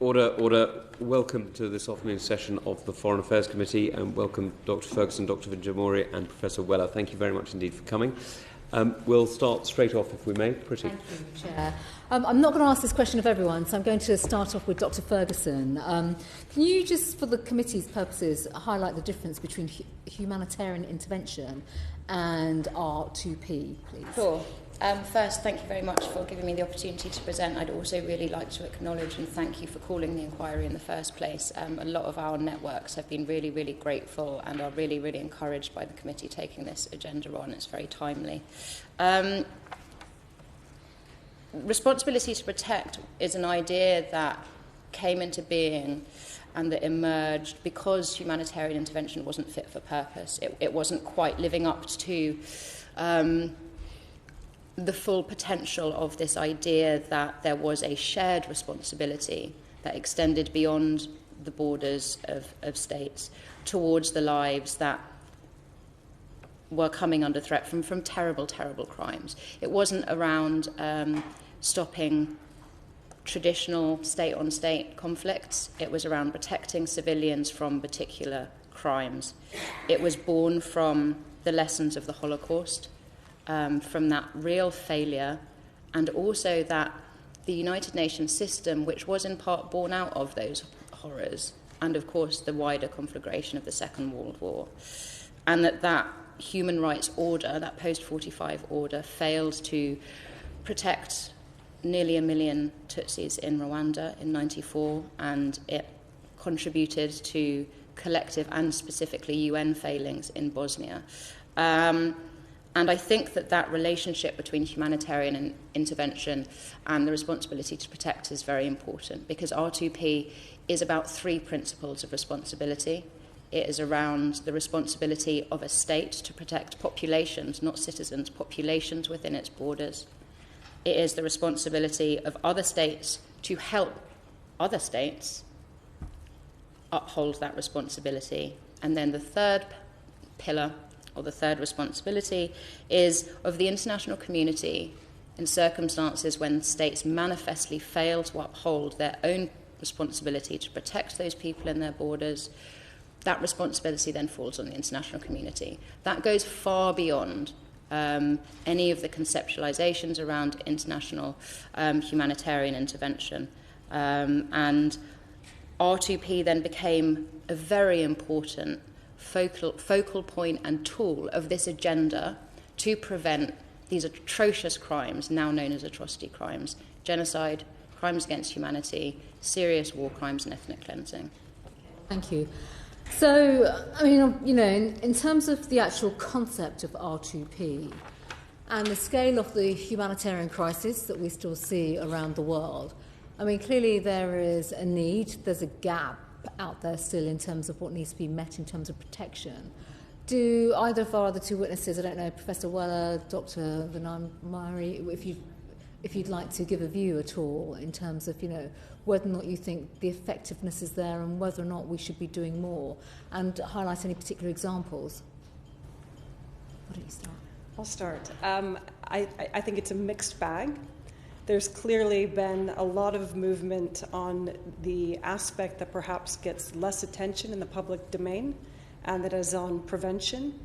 Order. Welcome to this afternoon's session of the Foreign Affairs Committee, and welcome Dr. Ferguson, Dr. Vinjamori and Professor Weller. Thank you very much indeed for coming. We'll start straight off, if we may. Pretty. Thank you, Chair. I'm not going to ask this question of everyone, so I'm going to start off with Dr. Ferguson. Can you just, for the committee's purposes, highlight the difference between humanitarian intervention and R2P, please? Sure. First, thank you very much for giving me the opportunity to present. I'd also really like to acknowledge and thank you for calling the inquiry in the first place. A lot of our networks have been really, really grateful and are really, really encouraged by the committee taking this agenda on. It's very timely. Responsibility to protect is an idea that came into being and that emerged because humanitarian intervention wasn't fit for purpose. It wasn't quite living up to the full potential of this idea that there was a shared responsibility that extended beyond the borders of states towards the lives that were coming under threat from terrible, terrible crimes. It wasn't around stopping traditional state-on-state conflicts. It was around protecting civilians from particular crimes. It was born from the lessons of the Holocaust, from that real failure, and also that the United Nations system, which was in part born out of those horrors, and of course the wider conflagration of the Second World War, and that human rights order, that post-45 order, failed to protect nearly 1 million Tutsis in Rwanda in 1994, and it contributed to collective and specifically UN failings in Bosnia. And I think that relationship between humanitarian intervention and the responsibility to protect is very important, because R2P is about 3 principles of responsibility. It is around the responsibility of a state to protect populations, not citizens, populations within its borders. It is the responsibility of other states to help other states uphold that responsibility. And then the third pillar, or the third responsibility, is of the international community in circumstances when states manifestly fail to uphold their own responsibility to protect those people in their borders. That responsibility then falls on the international community. That goes far beyond any of the conceptualizations around international humanitarian intervention. And R2P then became a very important focal point and tool of this agenda to prevent these atrocious crimes, now known as atrocity crimes: genocide, crimes against humanity, serious war crimes, and ethnic cleansing. Thank you. So, I mean, you know, in terms of the actual concept of R2P and the scale of the humanitarian crisis that we still see around the world, I mean, clearly there is a need, there's a gap out there still in terms of what needs to be met in terms of protection. Do either of our other 2 witnesses, I don't know, Professor Weller, Dr. Vinjamori, if you'd like to give a view at all in terms of, you know, whether or not you think the effectiveness is there and whether or not we should be doing more, and highlight any particular examples. Why don't you start? I'll start. I think it's a mixed bag. There's clearly been a lot of movement on the aspect that perhaps gets less attention in the public domain, and that is on prevention.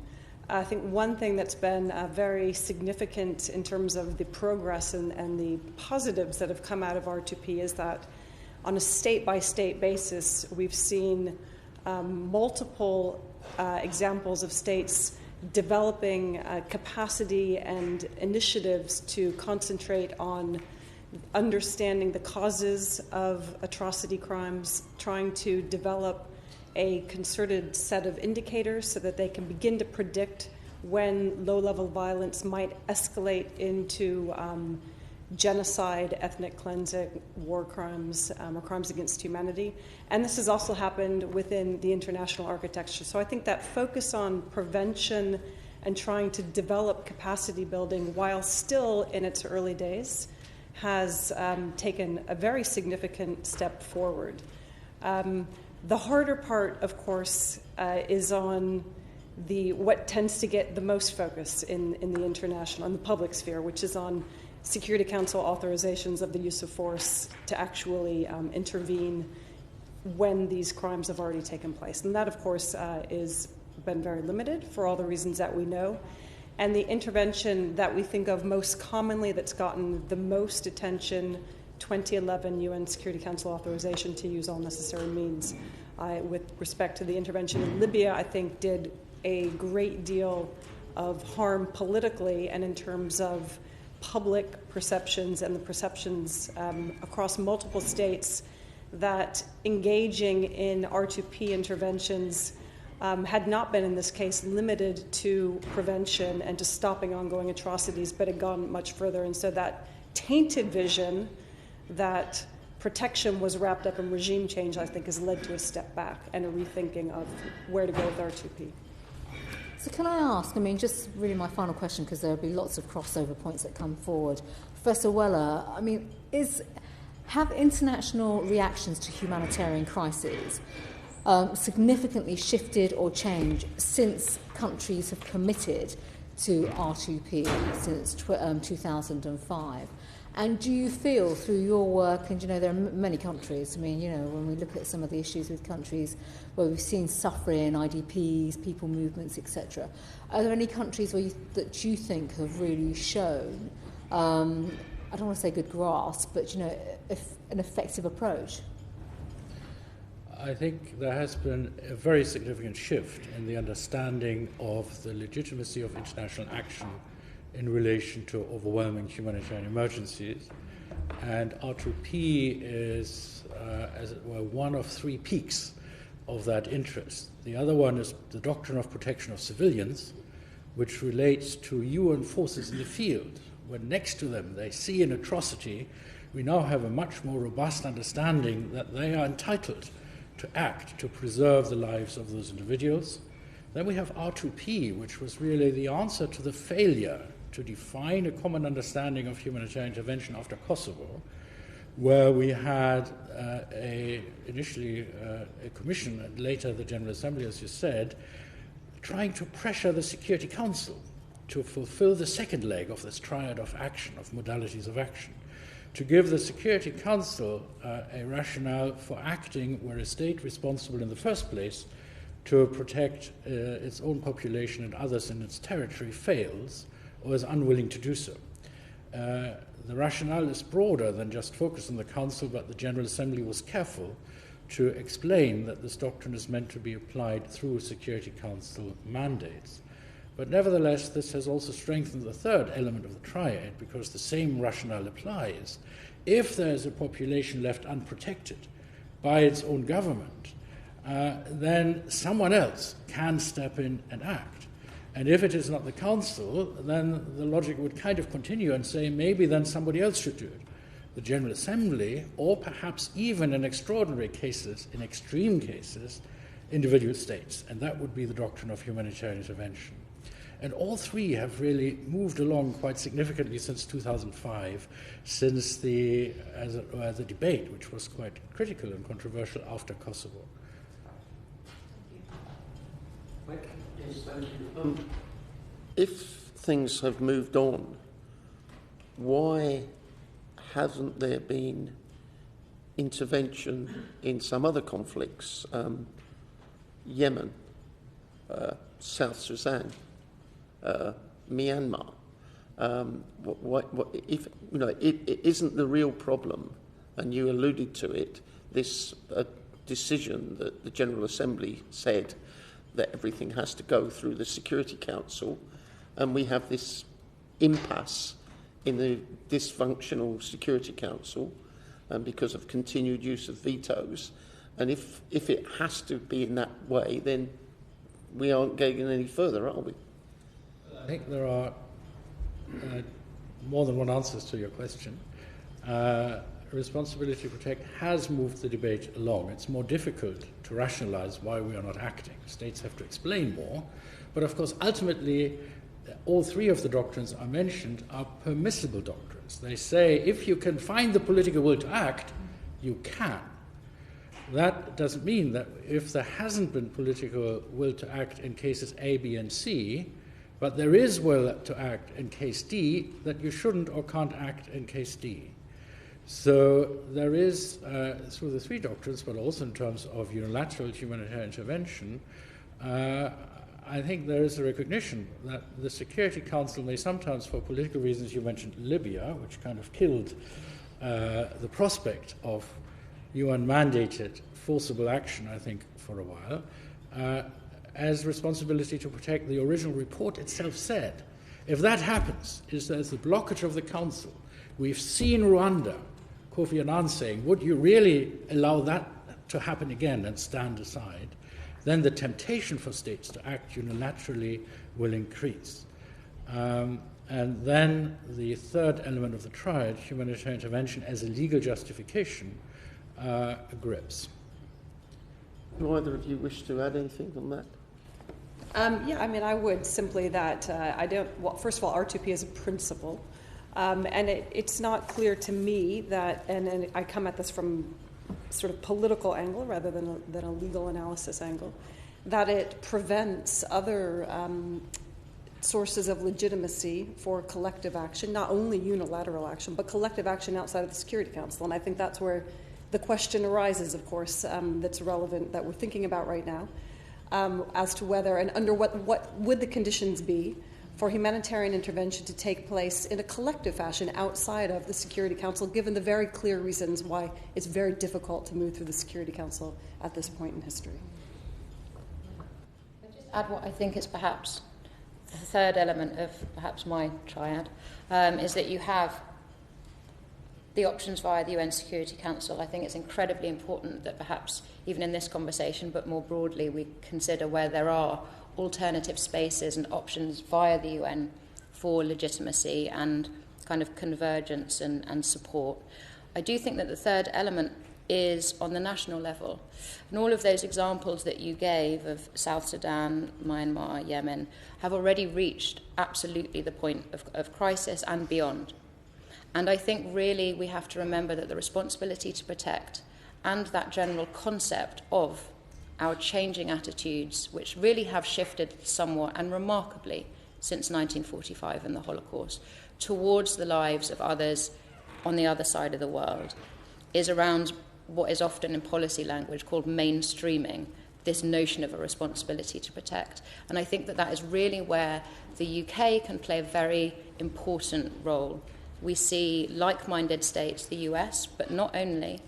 I think one thing that's been very significant in terms of the progress and the positives that have come out of R2P is that on a state-by-state basis, we've seen multiple examples of states developing capacity and initiatives to concentrate on understanding the causes of atrocity crimes, trying to develop a concerted set of indicators so that they can begin to predict when low-level violence might escalate into genocide, ethnic cleansing, war crimes, or crimes against humanity. And this has also happened within the international architecture. So I think that focus on prevention and trying to develop capacity building while still in its early days has taken a very significant step forward. The harder part, of course, is on what tends to get the most focus in the international and the public sphere, which is on Security Council authorizations of the use of force to actually intervene when these crimes have already taken place. And that, of course, is been very limited for all the reasons that we know. And the intervention that we think of most commonly that's gotten the most attention, 2011 UN Security Council authorization to use all necessary means. With respect to the intervention in Libya, I think did a great deal of harm politically and in terms of public perceptions and the perceptions across multiple states that engaging in R2P interventions had not been, in this case, limited to prevention and to stopping ongoing atrocities, but had gone much further. And so that tainted vision that protection was wrapped up in regime change, I think, has led to a step back and a rethinking of where to go with R2P. So can I ask, just really my final question, because there'll be lots of crossover points that come forward. Professor Weller, have international reactions to humanitarian crises significantly shifted or changed since countries have committed to R2P since 2005? And do you feel through your work, and there are many countries, when we look at some of the issues with countries where we've seen suffering, IDPs, people movements, etc., are there any countries that you think have really shown, I don't want to say good grasp, but an effective approach? I think there has been a very significant shift in the understanding of the legitimacy of international action in relation to overwhelming humanitarian emergencies. And R2P is, as it were, one of three peaks of that interest. The other one is the doctrine of protection of civilians, which relates to UN forces in the field. When next to them they see an atrocity, we now have a much more robust understanding that they are entitled to act to preserve the lives of those individuals. Then we have R2P, which was really the answer to the failure to define a common understanding of humanitarian intervention after Kosovo, where we had initially a commission and later the General Assembly, as you said, trying to pressure the Security Council to fulfill the second leg of this triad of action, of modalities of action, to give the Security Council a rationale for acting where a state responsible in the first place to protect its own population and others in its territory fails or is unwilling to do so. The rationale is broader than just focus on the Council, but the General Assembly was careful to explain that this doctrine is meant to be applied through Security Council mandates. But nevertheless, this has also strengthened the third element of the triad, because the same rationale applies. If there is a population left unprotected by its own government, then someone else can step in and act. And if it is not the Council, then the logic would kind of continue and say maybe then somebody else should do it. The General Assembly, or perhaps even in extraordinary cases, in extreme cases, individual states. And that would be the doctrine of humanitarian intervention. And all three have really moved along quite significantly since 2005, since the debate, which was quite critical and controversial after Kosovo. Mike? Yes, thank you. If things have moved on, why hasn't there been intervention in some other conflicts? Yemen, South Sudan, Myanmar. If it isn't the real problem, and you alluded to it, this decision that the General Assembly said that everything has to go through the Security Council, and we have this impasse in the dysfunctional Security Council because of continued use of vetoes. And if it has to be in that way, then we aren't going any further, are we? I think there are more than one answer to your question. Responsibility to protect has moved the debate along. It's more difficult to rationalize why we are not acting. States have to explain more. But of course, ultimately, all three of the doctrines I mentioned are permissible doctrines. They say if you can find the political will to act, you can. That doesn't mean that if there hasn't been political will to act in cases A, B, and C, But there is will to act in case D that you shouldn't or can't act in case D. So there is, through the three doctrines, but also in terms of unilateral humanitarian intervention, I think there is a recognition that the Security Council may sometimes, for political reasons, you mentioned Libya, which kind of killed the prospect of UN-mandated forcible action, I think, for a while, as responsibility to protect. The original report itself said, if that happens, is there's the blockage of the Council. We've seen Rwanda, Kofi Annan saying, would you really allow that to happen again and stand aside? Then the temptation for states to act unilaterally will increase. And then the third element of the triad, humanitarian intervention as a legal justification, grips. Do either of you wish to add anything on that? I would simply that first of all, R2P is a principle, and it's not clear to me that, and I come at this from sort of political angle rather than a legal analysis angle, that it prevents other sources of legitimacy for collective action, not only unilateral action, but collective action outside of the Security Council. And I think that's where the question arises, of course, that's relevant, that we're thinking about right now, as to whether and under what would the conditions be for humanitarian intervention to take place in a collective fashion outside of the Security Council, given the very clear reasons why it's very difficult to move through the Security Council at this point in history. I'll just add what I think is perhaps the third element of perhaps my triad, is that you have the options via the UN Security Council. I think it's incredibly important that perhaps even in this conversation, but more broadly, we consider where there are alternative spaces and options via the UN for legitimacy and kind of convergence and support. I do think that the third element is on the national level. And all of those examples that you gave of South Sudan, Myanmar, Yemen, have already reached absolutely the point of crisis and beyond. And I think really we have to remember that the responsibility to protect and that general concept of our changing attitudes, which really have shifted somewhat and remarkably since 1945 and the Holocaust, towards the lives of others on the other side of the world, is around what is often in policy language called mainstreaming, this notion of a responsibility to protect. And I think that that is really where the UK can play a very important role. We see like-minded states, the US, but not only,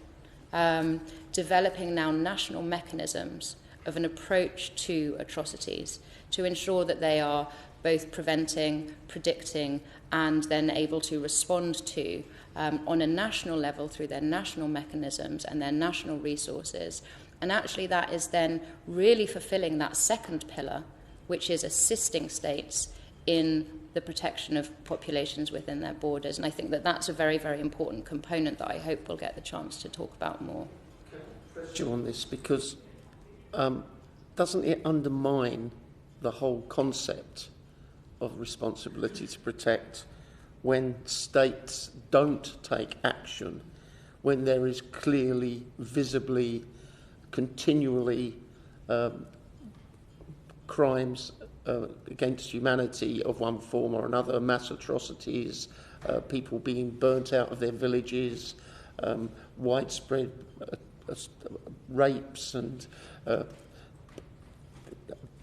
developing now national mechanisms of an approach to atrocities to ensure that they are both preventing, predicting, and then able to respond to on a national level through their national mechanisms and their national resources. And actually that is then really fulfilling that second pillar, which is assisting states in the protection of populations within their borders. And I think that that's a very, very important component that I hope we'll get the chance to talk about more. You on this, because doesn't it undermine the whole concept of responsibility to protect when states don't take action, when there is clearly, visibly, continually crimes against humanity of one form or another, mass atrocities, people being burnt out of their villages, widespread rapes and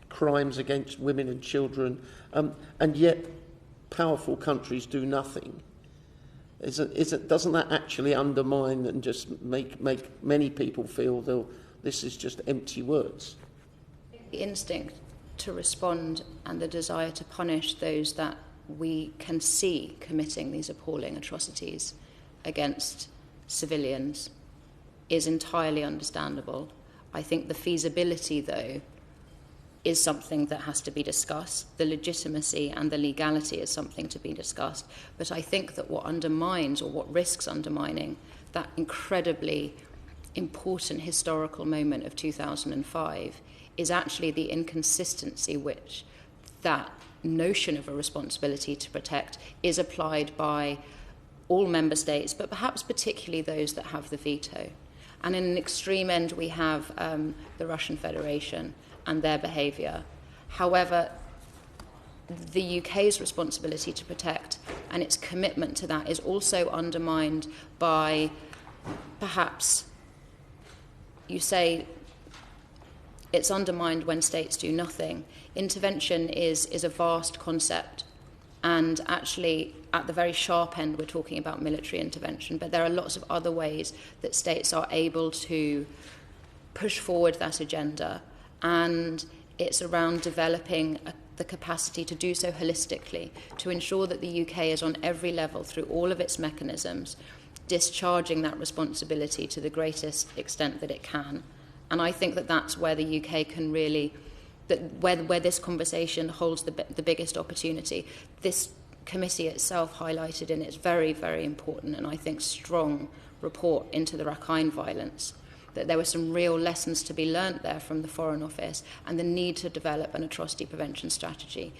crimes against women and children, and yet powerful countries do nothing. Doesn't that actually undermine and just make many people feel this is just empty words? The instinct to respond and the desire to punish those that we can see committing these appalling atrocities against civilians is entirely understandable. I think the feasibility, though, is something that has to be discussed. The legitimacy and the legality is something to be discussed. But I think that what undermines or what risks undermining that incredibly important historical moment of 2005 is actually the inconsistency which that notion of a responsibility to protect is applied by all member states, but perhaps particularly those that have the veto. And in an extreme end, we have the Russian Federation and their behaviour. However, the UK's responsibility to protect and its commitment to that is also undermined by, perhaps, you say it's undermined when states do nothing. Intervention is a vast concept, and actually at the very sharp end we're talking about military intervention, but there are lots of other ways that states are able to push forward that agenda, and it's around developing the capacity to do so holistically, to ensure that the UK is on every level through all of its mechanisms discharging that responsibility to the greatest extent that it can. And I think that that's where the UK can really, where this conversation holds the biggest opportunity. This committee itself highlighted in its very, very important and I think strong report into the Rakhine violence that there were some real lessons to be learnt there from the Foreign Office and the need to develop an atrocity prevention strategy.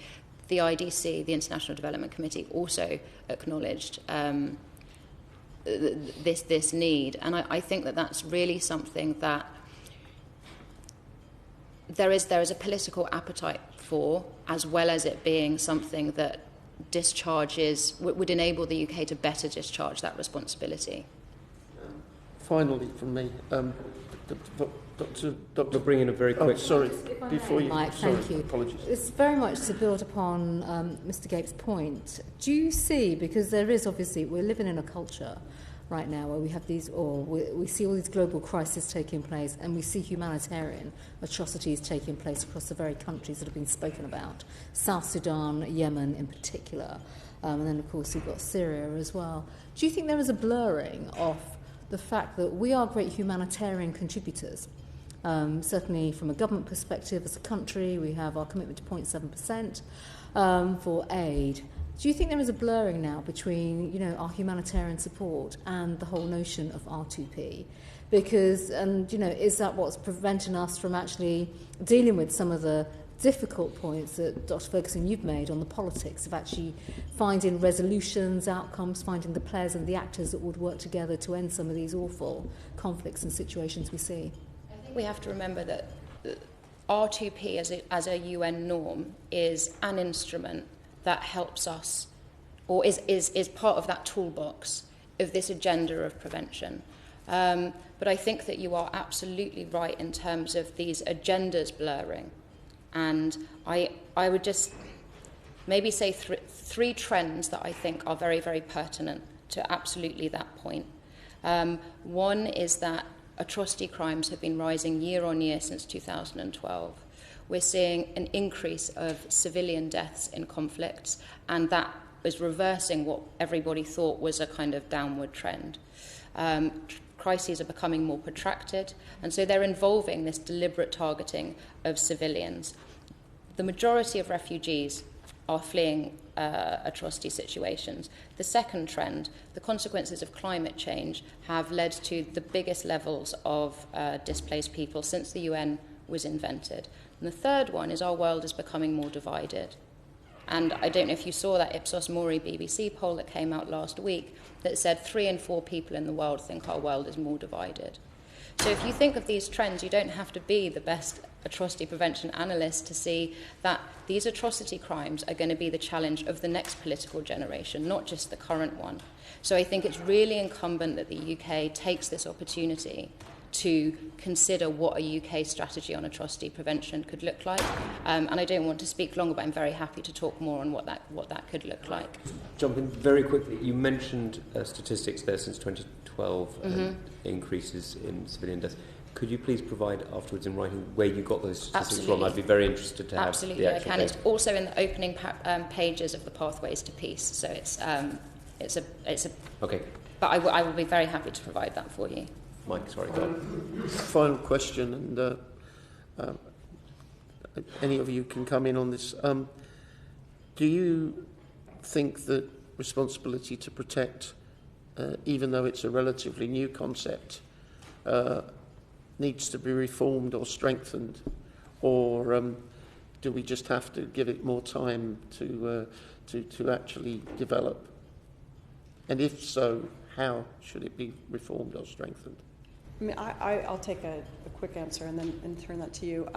The IDC, the International Development Committee, also acknowledged this need. And I think that that's really something that there is a political appetite for, as well as it being something that would enable the UK to better discharge that responsibility. Finally, from me, Dr. We'll bring in a very quick... Oh, sorry, before you... Mike, thank you. Apologies. It's very much to build upon Mr. Gape's point. Do you see, because there is obviously, we're living in a culture right now where we have these, or we see all these global crises taking place, and we see humanitarian atrocities taking place across the very countries that have been spoken about, South Sudan, Yemen in particular, and then of course we've got Syria as well. Do you think there is a blurring of the fact that we are great humanitarian contributors? Certainly from a government perspective as a country, we have our commitment to 0.7% for aid. Do you think there is a blurring now between, our humanitarian support and the whole notion of R2P? Because, is that what's preventing us from actually dealing with some of the difficult points that, Dr. Ferguson, you've made on the politics of actually finding resolutions, outcomes, finding the players and the actors that would work together to end some of these awful conflicts and situations we see? I think we have to remember that R2P as a UN norm is an instrument that helps us, or is part of that toolbox of this agenda of prevention. But I think that you are absolutely right in terms of these agendas blurring. And I would just maybe say three trends that I think are very, very pertinent to absolutely that point. One is that atrocity crimes have been rising year on year since 2012. We're seeing an increase of civilian deaths in conflicts, and that is reversing what everybody thought was a kind of downward trend. Crises are becoming more protracted, and so they're involving this deliberate targeting of civilians. The majority of refugees are fleeing atrocity situations. The second trend, the consequences of climate change, have led to the biggest levels of displaced people since the UN was invented. And the third one is our world is becoming more divided. And I don't know if you saw that Ipsos Mori BBC poll that came out last week that said 3 in 4 people in the world think our world is more divided. So if you think of these trends, you don't have to be the best atrocity prevention analyst to see that these atrocity crimes are going to be the challenge of the next political generation, not just the current one. So I think it's really incumbent that the UK takes this opportunity to consider what a UK strategy on atrocity prevention could look like. And I don't want to speak longer, but I'm very happy to talk more on what that could look like. Jump in very quickly. You mentioned statistics there since 2012 and increases in civilian deaths. Could you please provide afterwards in writing where you got those statistics from? I'd be very interested to have the actual I can. It's also in the opening pages of the Pathways to Peace. So it's a okay. But I will be very happy to provide that for you. Mike, sorry, go on. Final question, and any of you can come in on this. Do you think that responsibility to protect, even though it's a relatively new concept, needs to be reformed or strengthened, or do we just have to give it more time to actually develop? And if so, how should it be reformed or strengthened? I mean, I'll take a quick answer and then turn that to you.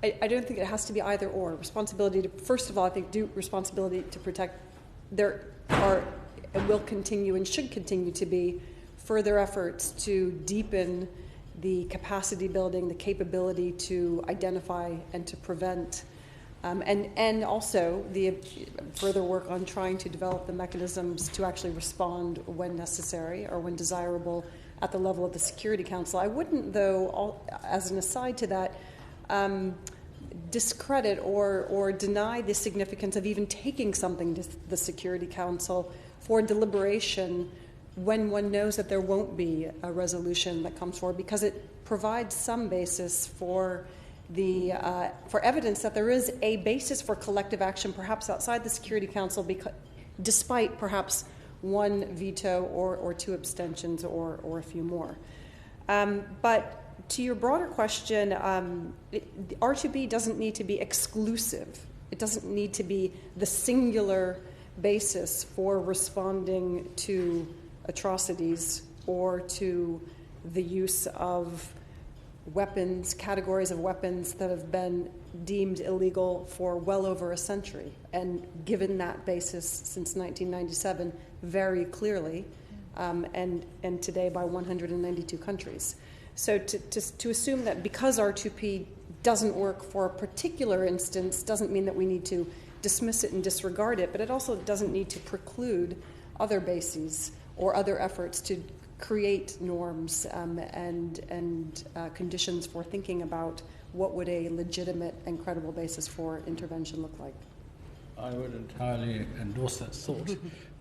I don't think it has to be either or. Responsibility to, first of all, I think responsibility to protect. There are and will continue and should continue to be further efforts to deepen the capacity building, the capability to identify and to prevent, and also the further work on trying to develop the mechanisms to actually respond when necessary or when desirable at the level of the Security Council. I wouldn't, though, as an aside to that, discredit or deny the significance of even taking something to the Security Council for deliberation when one knows that there won't be a resolution that comes forward, because it provides some basis for the for evidence that there is a basis for collective action, perhaps outside the Security Council, despite perhaps one veto or two abstentions or a few more. But to your broader question, R2P doesn't need to be exclusive. It doesn't need to be the singular basis for responding to atrocities or to the use of weapons, categories of weapons that have been deemed illegal for well over a century, and given that basis since 1997 very clearly, and today by 192 countries. So to assume that because R2P doesn't work for a particular instance doesn't mean that we need to dismiss it and disregard it, but it also doesn't need to preclude other bases or other efforts to create norms and conditions for thinking about what would a legitimate and credible basis for intervention look like. I would entirely endorse that thought.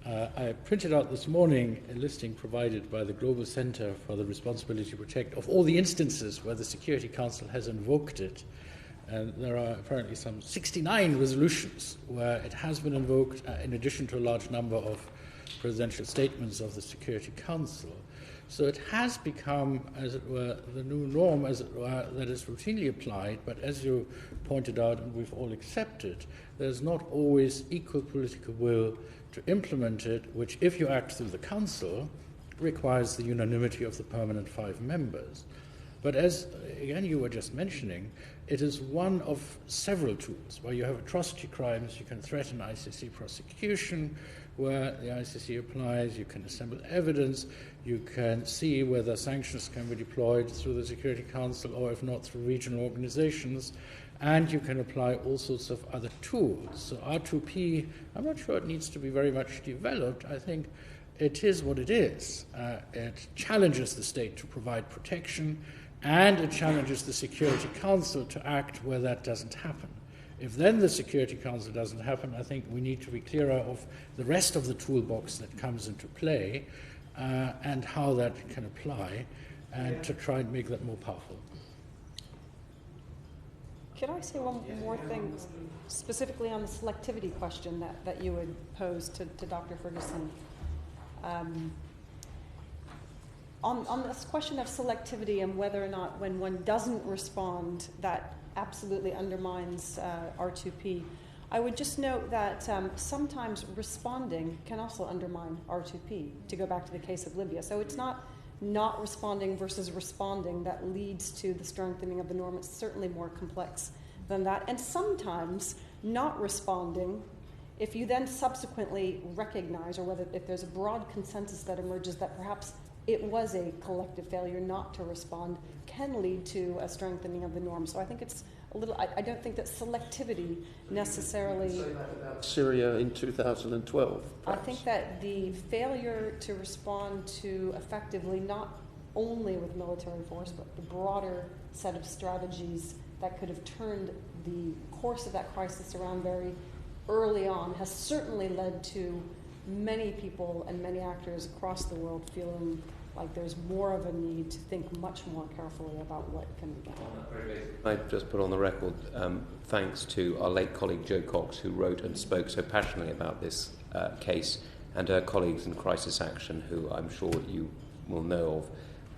I printed out this morning a listing provided by the Global Center for the Responsibility to Protect of all the instances where the Security Council has invoked it. And there are apparently some 69 resolutions where it has been invoked, in addition to a large number of presidential statements of the Security Council. So it has become, as it were, the new norm, as it were, that is routinely applied, but as you pointed out, and we've all accepted, there's not always equal political will to implement it, which, if you act through the Council, requires the unanimity of the permanent 5 members. But as, again, you were just mentioning, it is one of several tools. Where you have atrocity crimes, you can threaten ICC prosecution. Where the ICC applies, you can assemble evidence, you can see whether sanctions can be deployed through the Security Council or, if not, through regional organizations, and you can apply all sorts of other tools. So R2P, I'm not sure it needs to be very much developed. I think it is what it is. It challenges the state to provide protection, and it challenges the Security Council to act where that doesn't happen. If then the Security Council doesn't happen, I think we need to be clearer of the rest of the toolbox that comes into play and how that can apply, and to try and make that more powerful. Can I say one more thing, specifically on the selectivity question that you had posed to Dr. Ferguson? On this question of selectivity and whether or not when one doesn't respond that absolutely undermines R2P, I would just note that sometimes responding can also undermine R2P, to go back to the case of Libya. So it's not responding versus responding that leads to the strengthening of the norm. It's certainly more complex than that. And sometimes not responding, if you then subsequently recognize, or whether if there's a broad consensus that emerges that perhaps it was a collective failure not to respond, can lead to a strengthening of the norm. So I think it's a little, I don't think that selectivity necessarily... Syria in 2012. Perhaps. I think that the failure to respond to effectively, not only with military force, but the broader set of strategies that could have turned the course of that crisis around very early on, has certainly led to many people and many actors across the world feeling like there's more of a need to think much more carefully about what can be done. I just put on the record, thanks to our late colleague Jo Cox, who wrote and spoke so passionately about this case, and her colleagues in crisis action, who I'm sure you will know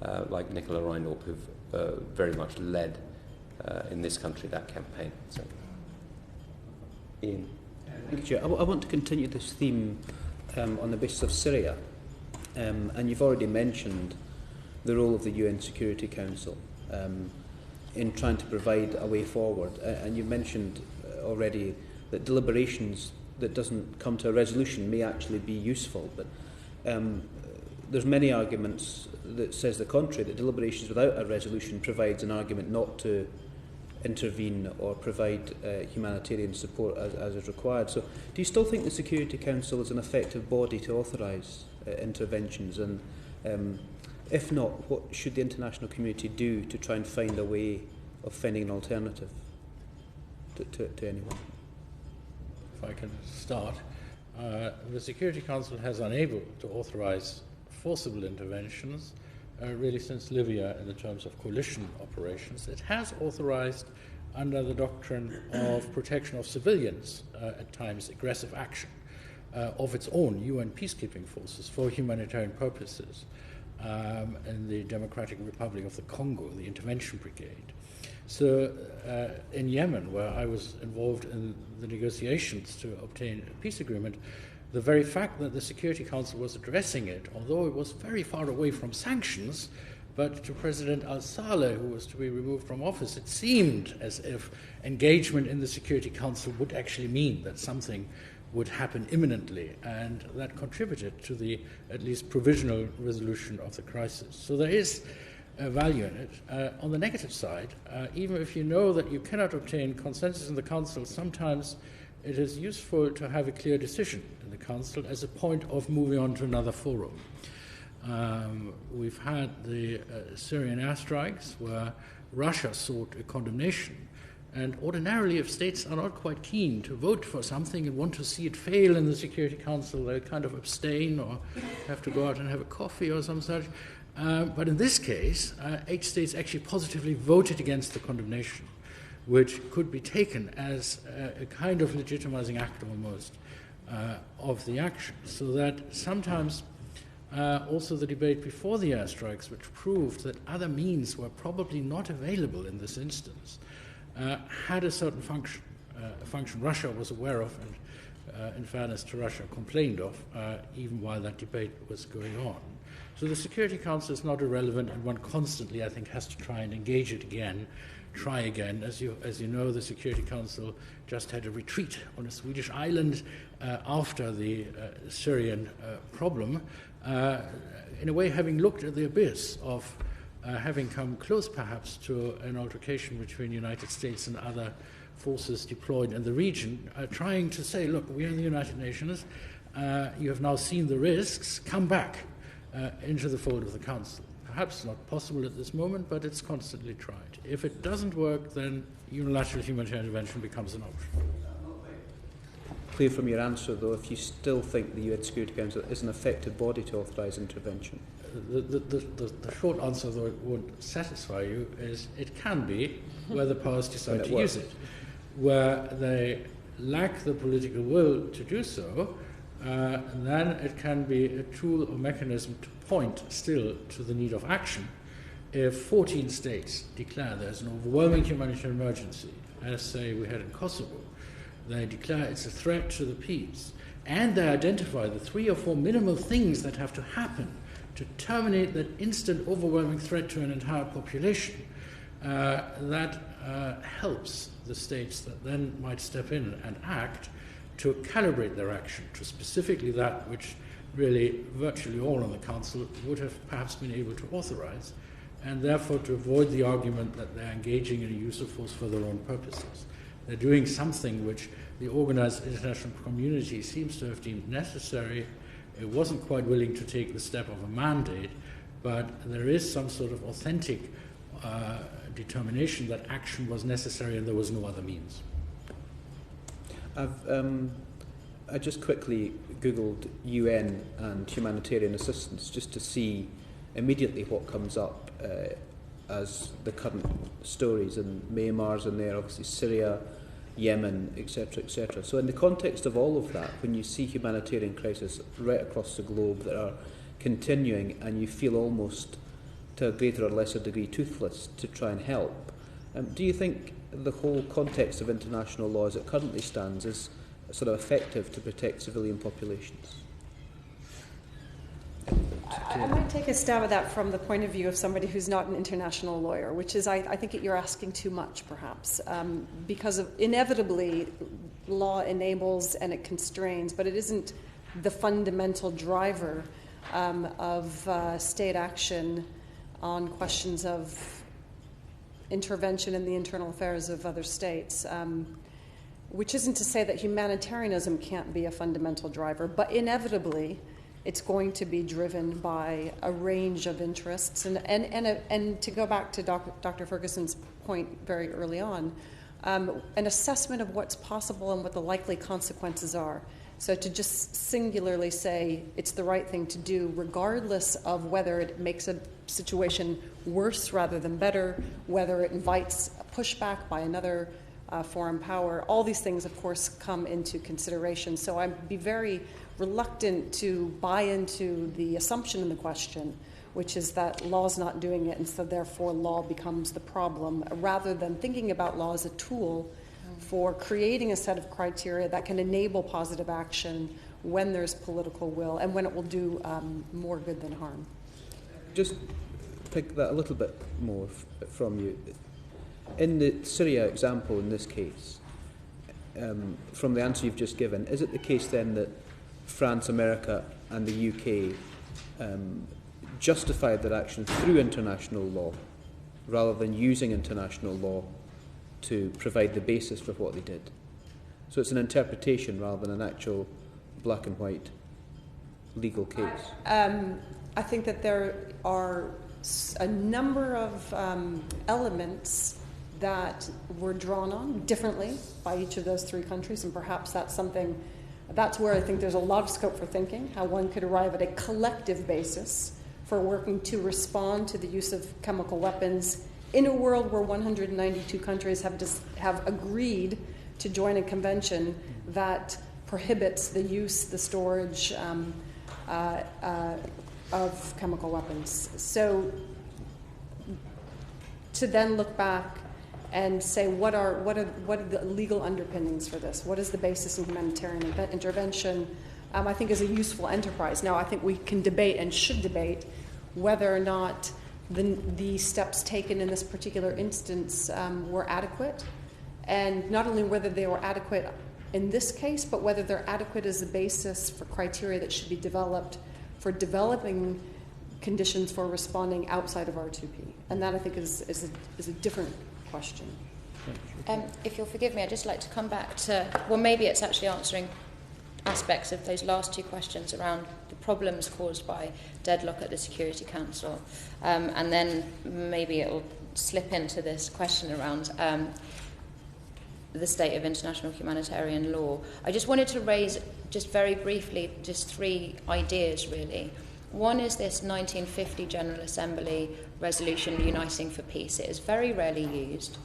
of, like Nicola Reindorp, who've very much led in this country that campaign. So, Ian. Thank you, Chair. I want to continue this theme on the basis of Syria. And you've already mentioned the role of the UN Security Council. in trying to provide a way forward. And you mentioned already that deliberations that doesn't come to a resolution may actually be useful, but there's many arguments that says the contrary, that deliberations without a resolution provides an argument not to intervene or provide humanitarian support as is required. So do you still think the Security Council is an effective body to authorise interventions? And if not, what should the international community do to try and find a way of finding an alternative to anyone? If I can start, the Security Council has unable to authorise forcible interventions really since Libya in the terms of coalition operations. It has authorised, under the doctrine of protection of civilians, at times aggressive action of its own UN peacekeeping forces for humanitarian purposes. In the Democratic Republic of the Congo, the Intervention Brigade. So in Yemen, where I was involved in the negotiations to obtain a peace agreement, the very fact that the Security Council was addressing it, although it was very far away from sanctions, but to President al-Saleh, who was to be removed from office, it seemed as if engagement in the Security Council would actually mean that something would happen imminently, and that contributed to the at least provisional resolution of the crisis. So there is value in it. On the negative side, even if you know that you cannot obtain consensus in the Council, sometimes it is useful to have a clear decision in the Council as a point of moving on to another forum. We've had the Syrian airstrikes where Russia sought a condemnation. And ordinarily, if states are not quite keen to vote for something and want to see it fail in the Security Council, they kind of abstain or have to go out and have a coffee or some such. But in this case, 8 states actually positively voted against the condemnation, which could be taken as a kind of legitimizing act almost of the action. So that sometimes also the debate before the airstrikes, which proved that other means were probably not available in this instance, had a certain function, a function Russia was aware of and, in fairness to Russia, complained of, even while that debate was going on. So the Security Council is not irrelevant, and one constantly, I think, has to try and engage it again, try again. As you know, the Security Council just had a retreat on a Swedish island after the Syrian problem, in a way having looked at the abyss of having come close perhaps to an altercation between the United States and other forces deployed in the region, trying to say, look, we are in the United Nations, you have now seen the risks, come back into the fold of the Council. Perhaps not possible at this moment, but it's constantly tried. If it doesn't work, then unilateral humanitarian intervention becomes an option. Clear from your answer, though, if you still think the UN Security Council is an effective body to authorise intervention. The short answer, though it won't satisfy you, is it can be where the powers decide to use it. Where they lack the political will to do so, then it can be a tool or mechanism to point still to the need of action. If 14 states declare there's an overwhelming humanitarian emergency, as say we had in Kosovo, they declare it's a threat to the peace, and they identify the 3 or 4 minimal things that have to happen to terminate that instant overwhelming threat to an entire population, that helps the states that then might step in and act to calibrate their action to specifically that which really virtually all on the Council would have perhaps been able to authorize, and therefore to avoid the argument that they're engaging in a use of force for their own purposes. They're doing something which the organized international community seems to have deemed necessary. It wasn't quite willing to take the step of a mandate, but there is some sort of authentic determination that action was necessary and there was no other means. I just quickly Googled UN and humanitarian assistance just to see immediately what comes up as the current stories, and Myanmar's in there, obviously Syria, Yemen, etc., etc. So in the context of all of that, when you see humanitarian crises right across the globe that are continuing and you feel almost to a greater or lesser degree toothless to try and help, do you think the whole context of international law as it currently stands is sort of effective to protect civilian populations? I might take a stab at that from the point of view of somebody who's not an international lawyer, which is I think that you're asking too much, perhaps, because inevitably law enables and it constrains, but it isn't the fundamental driver of state action on questions of intervention in the internal affairs of other states. Which isn't to say that humanitarianism can't be a fundamental driver, but inevitably it's going to be driven by a range of interests. And to go back to Dr. Ferguson's point very early on, an assessment of what's possible and what the likely consequences are. So to just singularly say it's the right thing to do, regardless of whether it makes a situation worse rather than better, whether it invites a pushback by another foreign power, all these things, of course, come into consideration. So I'd be very reluctant to buy into the assumption in the question, which is that law's not doing it, and so therefore law becomes the problem, rather than thinking about law as a tool for creating a set of criteria that can enable positive action when there's political will and when it will do more good than harm. Just pick that a little bit more from you. In the Syria example, in this case, from the answer you've just given, is it the case then that France, America and the UK justified their action through international law rather than using international law to provide the basis for what they did? So it's an interpretation rather than an actual black and white legal case. I think that there are a number of elements that were drawn on differently by each of those three countries, and perhaps that's where I think there's a lot of scope for thinking, how one could arrive at a collective basis for working to respond to the use of chemical weapons in a world where 192 countries have agreed to join a convention that prohibits the use, the storage of chemical weapons. So to then look back and say what are the legal underpinnings for this? What is the basis in humanitarian intervention? I think is a useful enterprise. Now, I think we can debate and should debate whether or not the steps taken in this particular instance were adequate, and not only whether they were adequate in this case, but whether they're adequate as a basis for criteria that should be developed for developing conditions for responding outside of R2P. And that, I think, is a different question. If you'll forgive me, I'd just like to come back to, well, maybe it's actually answering aspects of those last two questions around the problems caused by deadlock at the Security Council. And then maybe it'll slip into this question around the state of international humanitarian law. I just wanted to raise, just very briefly, just three ideas, really. One is this 1950 General Assembly resolution uniting for peace. It is very rarely used,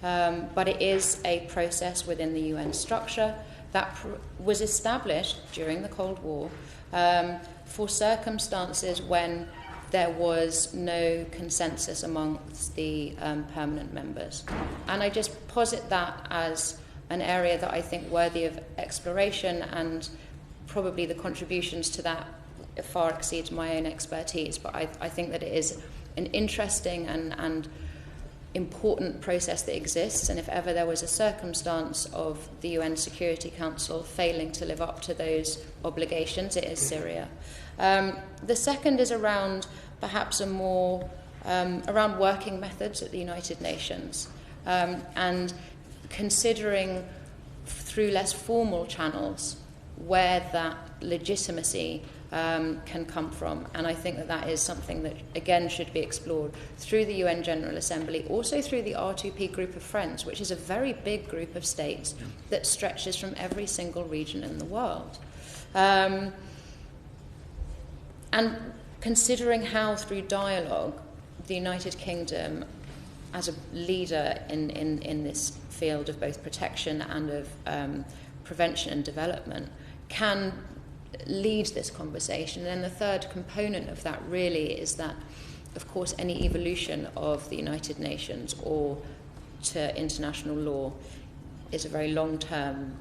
but it is a process within the UN structure that was established during the Cold War for circumstances when there was no consensus amongst the permanent members. And I just posit that as an area that I think worthy of exploration, and probably the contributions to that far exceeds my own expertise, but I think that it is an interesting and important process that exists, and if ever there was a circumstance of the UN Security Council failing to live up to those obligations, it is Syria. The second is around perhaps a more around working methods at the United Nations, and considering through less formal channels where that legitimacy can come from. And I think that that is something that, again, should be explored through the UN General Assembly, also through the R2P Group of Friends, which is a very big group of states that stretches from every single region in the world. And considering how, through dialogue, the United Kingdom, as a leader in this field of both protection and of prevention and development, can lead this conversation. And then the third component of that really is that, of course, any evolution of the United Nations or to international law is a very long-term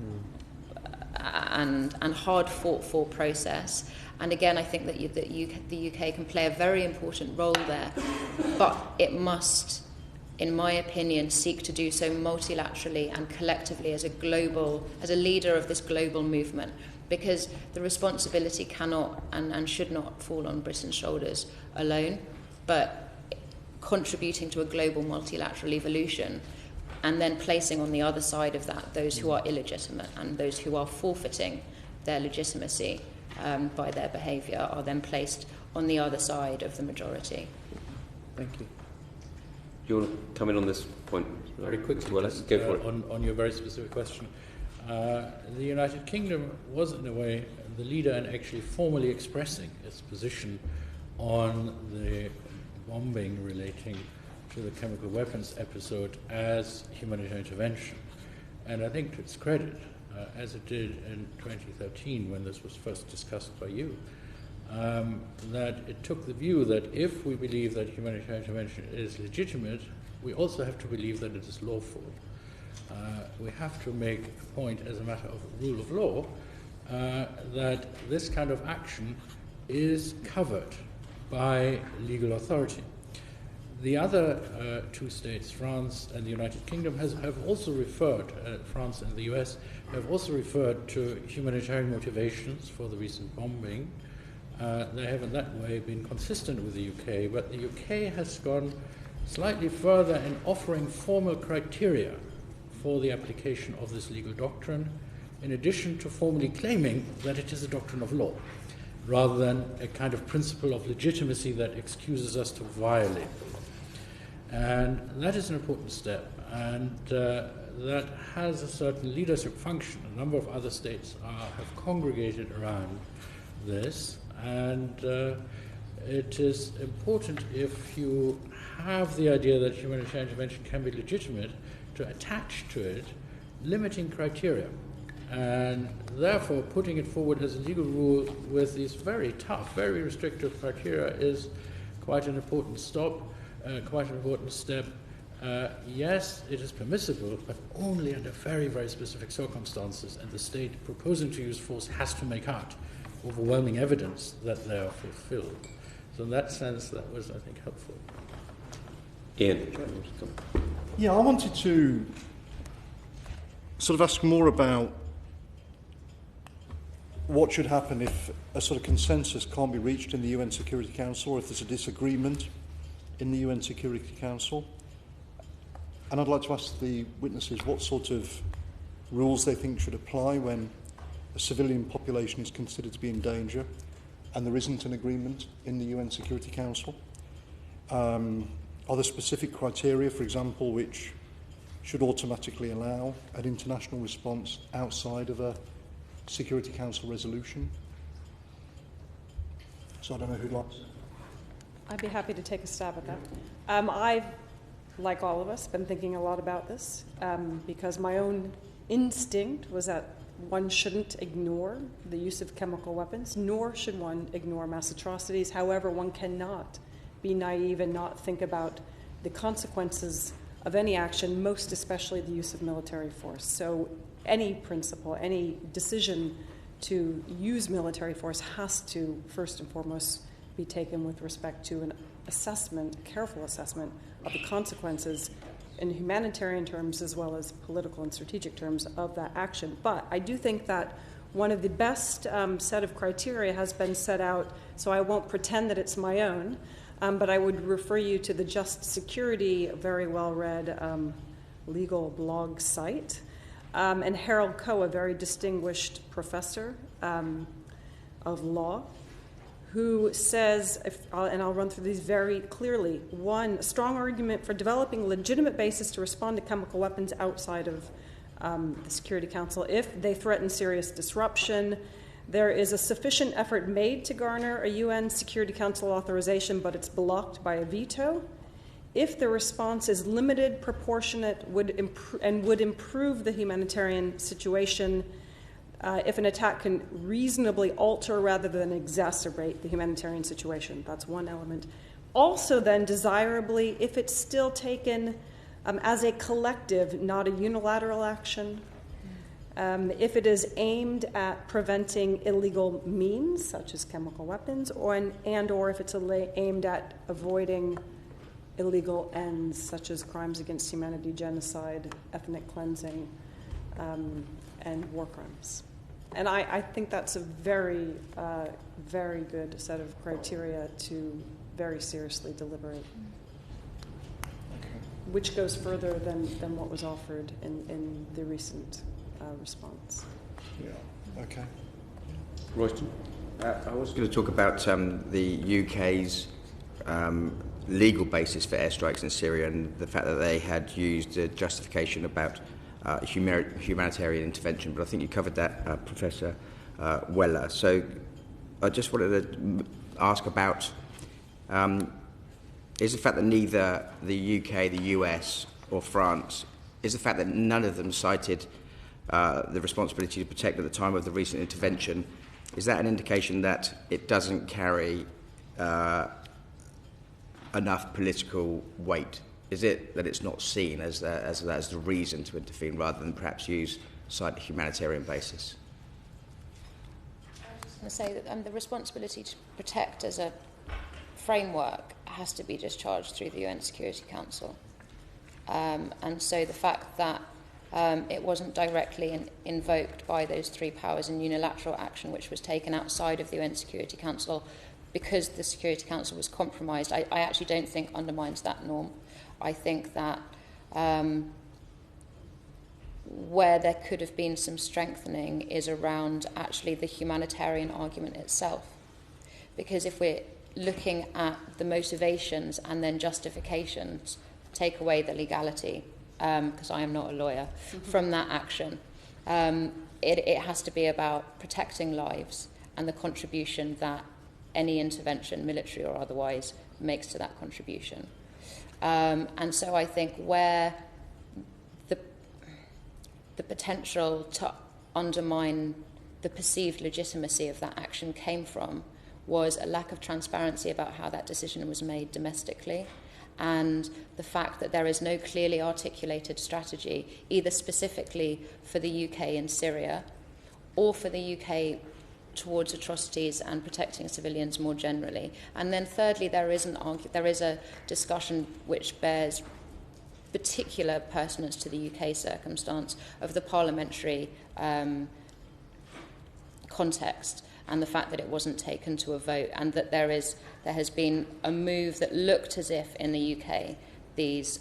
and hard fought for process. And again, I think that the UK can play a very important role there, but it must, in my opinion, seek to do so multilaterally and collectively as a leader of this global movement, because the responsibility cannot and should not fall on Britain's shoulders alone, but contributing to a global multilateral evolution, and then placing on the other side of that those who are illegitimate and those who are forfeiting their legitimacy by their behaviour are then placed on the other side of the majority. Thank you. Do you want to come in on this point? Very quickly, well, let's go for it. On your very specific question. The United Kingdom was, in a way, the leader in actually formally expressing its position on the bombing relating to the chemical weapons episode as humanitarian intervention. And I think to its credit, as it did in 2013 when this was first discussed by you, that it took the view that if we believe that humanitarian intervention is legitimate, we also have to believe that it is lawful. We have to make a point as a matter of rule of law that this kind of action is covered by legal authority. The other two states, France and the United Kingdom, have also referred, France and the US, have also referred to humanitarian motivations for the recent bombing. They have in that way been consistent with the UK, but the UK has gone slightly further in offering formal criteria for the application of this legal doctrine, in addition to formally claiming that it is a doctrine of law, rather than a kind of principle of legitimacy that excuses us to violate the law. And that is an important step, and that has a certain leadership function. A number of other states have congregated around this, and it is important, if you have the idea that humanitarian intervention can be legitimate, to attach to it limiting criteria, and therefore putting it forward as a legal rule with these very tough, very restrictive criteria is quite an important step. Yes, it is permissible, but only under very, very specific circumstances, and the state proposing to use force has to make out overwhelming evidence that they are fulfilled. So in that sense, that was, I think, helpful. Ian. Yeah, I wanted to sort of ask more about what should happen if a sort of consensus can't be reached in the UN Security Council, or if there's a disagreement in the UN Security Council. And I'd like to ask the witnesses what sort of rules they think should apply when a civilian population is considered to be in danger and there isn't an agreement in the UN Security Council. Are there specific criteria, for example, which should automatically allow an international response outside of a Security Council resolution? So I don't know who'd like to. I'd be happy to take a stab at that. I've, like all of us, been thinking a lot about this because my own instinct was that one shouldn't ignore the use of chemical weapons, nor should one ignore mass atrocities. However, one cannot be naive and not think about the consequences of any action, most especially the use of military force. So any principle, any decision to use military force has to, first and foremost, be taken with respect to an assessment, careful assessment of the consequences in humanitarian terms as well as political and strategic terms of that action. But I do think that one of the best set of criteria has been set out, so I won't pretend that it's my own, but I would refer you to the Just Security, very well-read legal blog site. And Harold Coe, a very distinguished professor of law, who says, and I'll run through these very clearly, one, a strong argument for developing a legitimate basis to respond to chemical weapons outside of the Security Council if they threaten serious disruption. There is a sufficient effort made to garner a UN Security Council authorization, but it's blocked by a veto. If the response is limited, proportionate, would improve the humanitarian situation, if an attack can reasonably alter rather than exacerbate the humanitarian situation. That's one element. Also then, desirably, if it's still taken as a collective, not a unilateral action, If it is aimed at preventing illegal means, such as chemical weapons, or if it's aimed at avoiding illegal ends, such as crimes against humanity, genocide, ethnic cleansing, and war crimes. And I think that's a very, very good set of criteria to very seriously deliberate, which goes further than what was offered in the recent response. Yeah. Okay. Royston? I was going to talk about the UK's legal basis for airstrikes in Syria and the fact that they had used a justification about humanitarian intervention, but I think you covered that, Professor Weller. So I just wanted to ask about is the fact that neither the UK, the US or France, is the fact that none of them cited the responsibility to protect at the time of the recent intervention, is that an indication that it doesn't carry enough political weight? Is it that it's not seen as the reason to intervene rather than perhaps cite a humanitarian basis? I was just going to say that the responsibility to protect as a framework has to be discharged through the UN Security Council. And so the fact that it wasn't directly invoked by those three powers in unilateral action, which was taken outside of the UN Security Council because the Security Council was compromised, I actually don't think undermines that norm. I think that where there could have been some strengthening is around actually the humanitarian argument itself. Because if we're looking at the motivations and then justifications, take away the legality, because I am not a lawyer, from that action. It has to be about protecting lives and the contribution that any intervention, military or otherwise, makes to that contribution. And so I think where the potential to undermine the perceived legitimacy of that action came from was a lack of transparency about how that decision was made domestically, and the fact that there is no clearly articulated strategy, either specifically for the UK in Syria or for the UK towards atrocities and protecting civilians more generally. And then thirdly, there is a discussion which bears particular pertinence to the UK circumstance of the parliamentary context, and the fact that it wasn't taken to a vote, and that there has been a move that looked as if in the UK these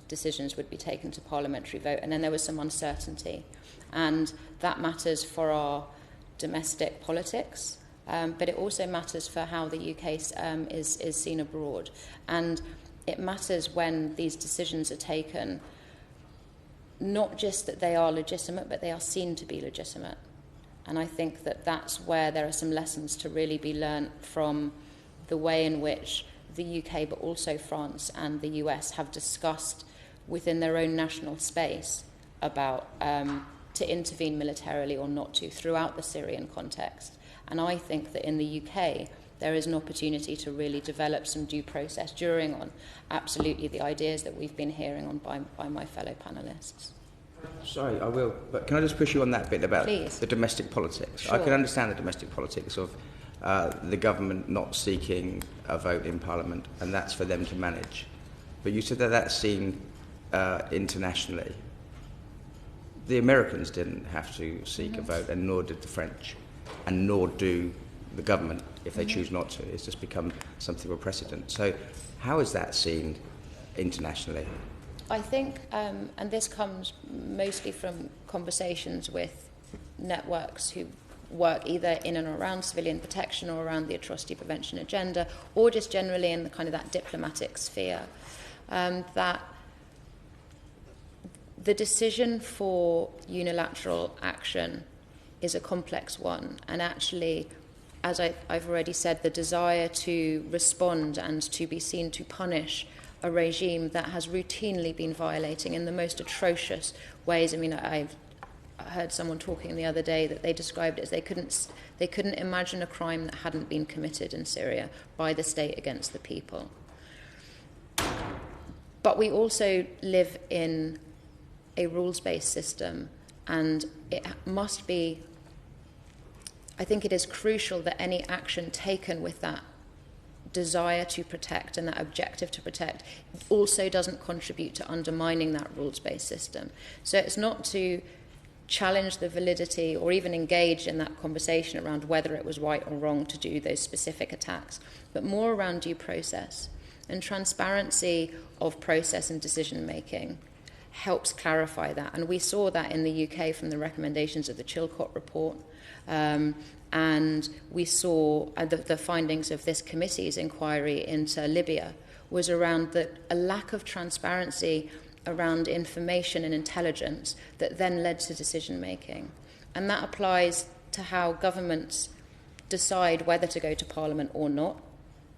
decisions would be taken to parliamentary vote, and then there was some uncertainty, and that matters for our domestic politics, but it also matters for how the UK is seen abroad, and it matters when these decisions are taken, not just that they are legitimate, but they are seen to be legitimate. And I think that that's where there are some lessons to really be learnt from the way in which the UK, but also France and the US, have discussed within their own national space about to intervene militarily or not to throughout the Syrian context. And I think that in the UK, there is an opportunity to really develop some due process during on absolutely the ideas that we've been hearing on by my fellow panellists. Sorry, I will, but can I just push you on that bit about Please. the domestic politics? Sure. I can understand the domestic politics of the government not seeking a vote in Parliament, and that's for them to manage. But you said that that's seen internationally. The Americans didn't have to seek a vote, and nor did the French, and nor do the government if they choose not to. It's just become something of a precedent. So how is that seen internationally? I think, and this comes mostly from conversations with networks who work either in and around civilian protection or around the atrocity prevention agenda, or just generally in the kind of that diplomatic sphere, that the decision for unilateral action is a complex one. And actually, as I've already said, the desire to respond and to be seen to punish a regime that has routinely been violating in the most atrocious ways. I mean, I've heard someone talking the other day that they described it as they couldn't imagine a crime that hadn't been committed in Syria by the state against the people. But we also live in a rules-based system, And it must be, I think it is crucial that any action taken with that desire to protect and that objective to protect also doesn't contribute to undermining that rules-based system. So it's not to challenge the validity or even engage in that conversation around whether it was right or wrong to do those specific attacks, but more around due process. And transparency of process and decision-making helps clarify that. And we saw that in the UK from the recommendations of the Chilcot report. And we saw the findings of this committee's inquiry into Libya was around a lack of transparency around information and intelligence that then led to decision-making. And that applies to how governments decide whether to go to Parliament or not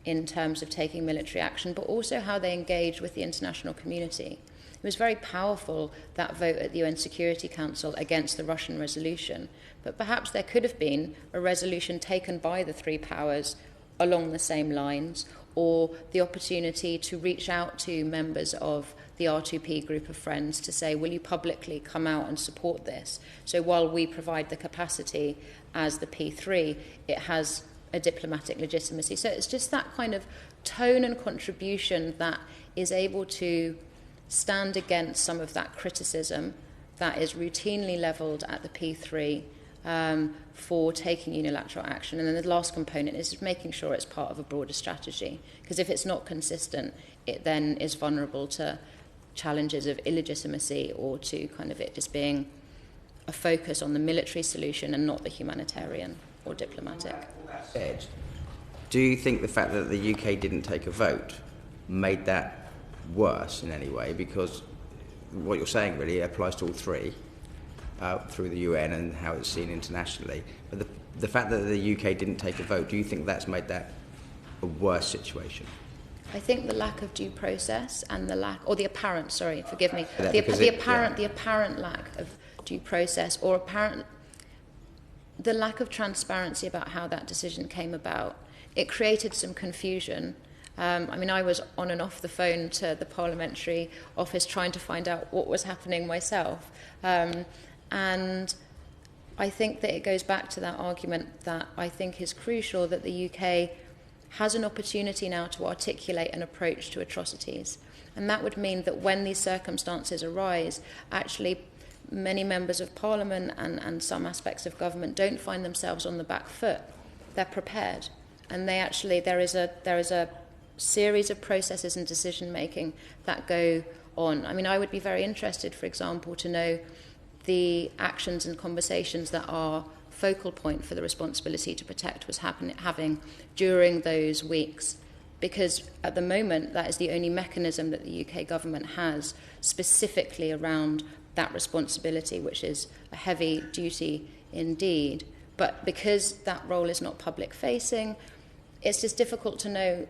in terms of taking military action, but also how they engage with the international community. It was very powerful, that vote at the UN Security Council against the Russian resolution, but perhaps there could have been a resolution taken by the three powers along the same lines, or the opportunity to reach out to members of the R2P group of friends to say, will you publicly come out and support this? So while we provide the capacity as the P3, it has a diplomatic legitimacy. So it's just that kind of tone and contribution that is able to stand against some of that criticism that is routinely levelled at the P3 for taking unilateral action. And then the last component is making sure it's part of a broader strategy, because if it's not consistent, it then is vulnerable to challenges of illegitimacy or to kind of it just being a focus on the military solution and not the humanitarian or diplomatic. Ed, do you think the fact that the UK didn't take a vote made that worse in any way? Because what you're saying really applies to all three through the UN and how it's seen internationally. But the fact that the UK didn't take a vote, do you think that's made that a worse situation? I think the lack of due process and the apparent lack of due process or the lack of transparency about how that decision came about, it created some confusion. I was on and off the phone to the parliamentary office trying to find out what was happening myself. And I think that it goes back to that argument that I think is crucial, that the UK has an opportunity now to articulate an approach to atrocities. And that would mean that when these circumstances arise, actually many members of Parliament and some aspects of government don't find themselves on the back foot. They're prepared. And there is a series of processes and decision-making that go on. I would be very interested, for example, to know the actions and conversations that are focal point for the responsibility to protect was having during those weeks, because at the moment that is the only mechanism that the UK government has specifically around that responsibility, which is a heavy duty indeed. But because that role is not public facing, it's just difficult to know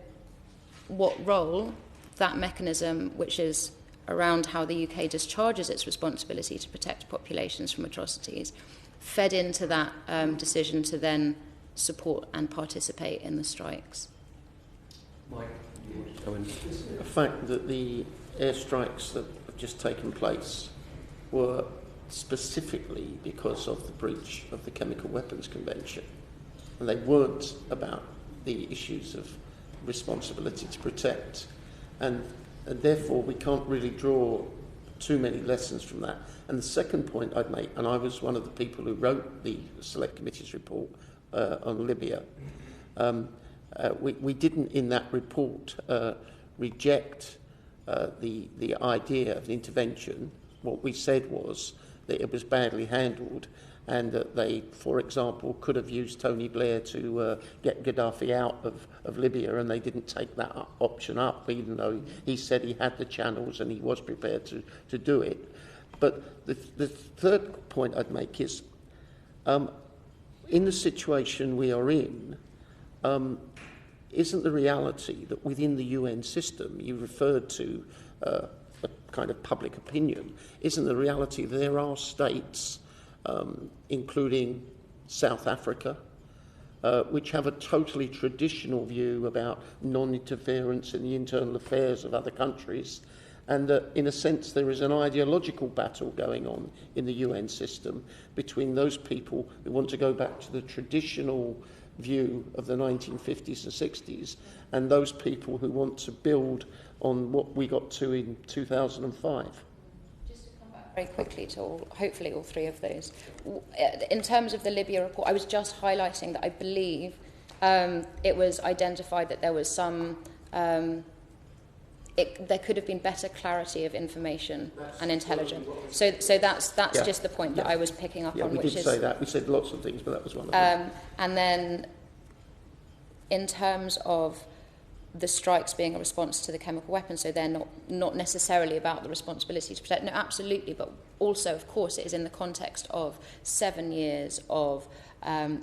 what role that mechanism, which is around how the UK discharges its responsibility to protect populations from atrocities, fed into that decision to then support and participate in the strikes. Mike, the fact that the airstrikes that have just taken place were specifically because of the breach of the Chemical Weapons Convention, and they weren't about the issues of responsibility to protect, and therefore we can't really draw too many lessons from that. And the second point I'd make, and I was one of the people who wrote the Select Committee's report on Libya, we didn't in that report reject the idea of intervention. What we said was that it was badly handled and that they, for example, could have used Tony Blair to get Gaddafi out of Libya, and they didn't take that option up, even though he said he had the channels and he was prepared to do it. But the third point I'd make is, in the situation we are in, isn't the reality that within the UN system, you referred to a kind of public opinion, isn't the reality that there are states, including South Africa, which have a totally traditional view about non-interference in the internal affairs of other countries, and that, in a sense, there is an ideological battle going on in the UN system between those people who want to go back to the traditional view of the 1950s and 60s and those people who want to build on what we got to in 2005. Just to come back very quickly to hopefully all three of those. In terms of the Libya report, I was just highlighting that I believe it was identified that there was some... there could have been better clarity of information and intelligence. So that's just the point that I was picking up on. We which did is, say that. We said lots of things, but that was one of them. And then, in terms of the strikes being a response to the chemical weapons, so they're not necessarily about the responsibility to protect. No, absolutely, but also, of course, it is in the context of 7 years of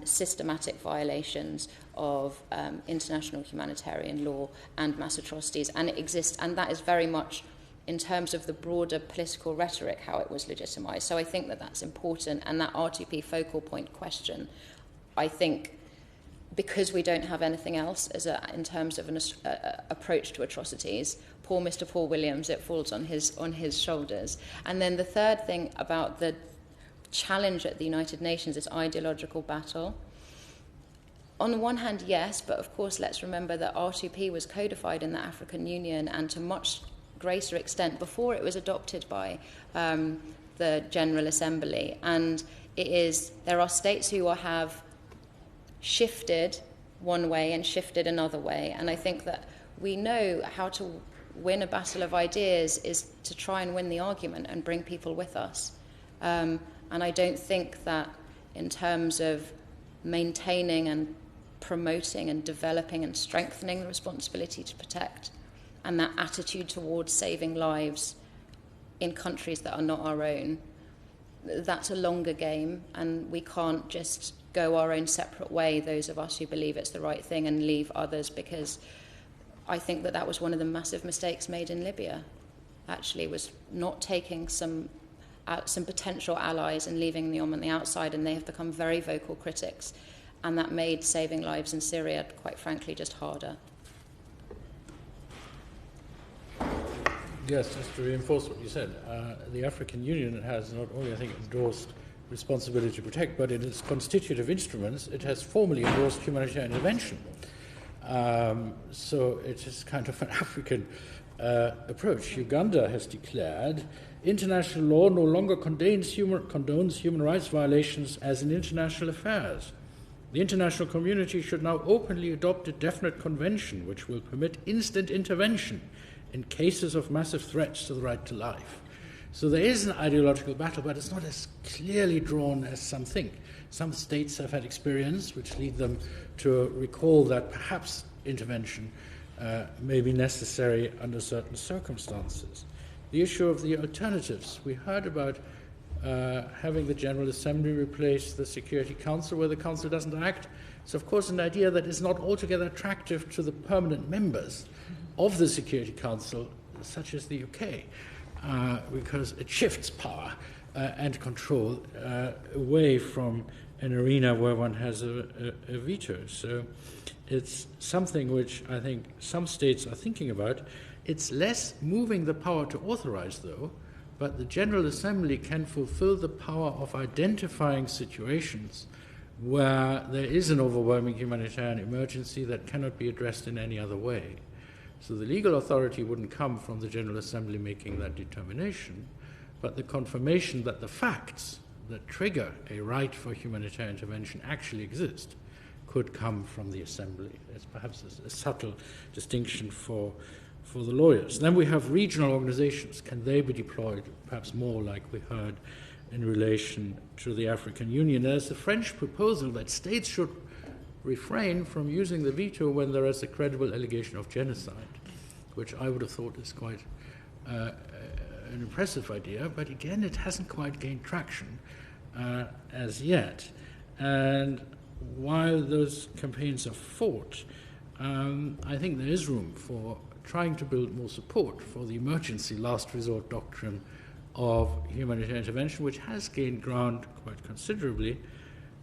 systematic violations of international humanitarian law and mass atrocities, and it exists, and that is very much in terms of the broader political rhetoric how it was legitimised. So I think that that's important, and that R2P focal point question, I think, because we don't have anything else in terms of an approach to atrocities, poor Mr. Paul Williams, it falls on his shoulders. And then the third thing about the challenge at the United Nations, this ideological battle. On the one hand, yes, but of course let's remember that R2P was codified in the African Union, and to much greater extent before it was adopted by the General Assembly. And there are states who have shifted one way and shifted another way. And I think that we know how to win a battle of ideas is to try and win the argument and bring people with us. And I don't think that in terms of maintaining and promoting and developing and strengthening the responsibility to protect and that attitude towards saving lives in countries that are not our own, that's a longer game, and we can't just go our own separate way, those of us who believe it's the right thing, and leave others, because I think that was one of the massive mistakes made in Libya, actually, was not taking some potential allies and leaving them on the outside, and they have become very vocal critics, and that made saving lives in Syria, quite frankly, just harder. Yes, just to reinforce what you said, the African Union has not only, I think, endorsed responsibility to protect, but in its constitutive instruments, it has formally endorsed humanitarian intervention. So it is kind of an African approach. Uganda has declared international law no longer condones human rights violations as in international affairs. The international community should now openly adopt a definite convention which will permit instant intervention in cases of massive threats to the right to life. So there is an ideological battle, but it's not as clearly drawn as some think. Some states have had experience which lead them to recall that perhaps intervention may be necessary under certain circumstances. The issue of the alternatives. We heard about having the General Assembly replace the Security Council where the Council doesn't act. It's, of course, an idea that is not altogether attractive to the permanent members of the Security Council, such as the UK, because it shifts power and control away from an arena where one has a veto. So it's something which I think some states are thinking about. It's less moving the power to authorize, though, but the General Assembly can fulfill the power of identifying situations where there is an overwhelming humanitarian emergency that cannot be addressed in any other way. So the legal authority wouldn't come from the General Assembly making that determination, but the confirmation that the facts that trigger a right for humanitarian intervention actually exist could come from the Assembly. It's perhaps a subtle distinction for the lawyers. Then we have regional organizations. Can they be deployed perhaps more like we heard in relation to the African Union? There's the French proposal that states should refrain from using the veto when there is a credible allegation of genocide, which I would have thought is quite an impressive idea, but again, it hasn't quite gained traction as yet. And while those campaigns are fought, I think there is room for trying to build more support for the emergency last resort doctrine of humanitarian intervention, which has gained ground quite considerably,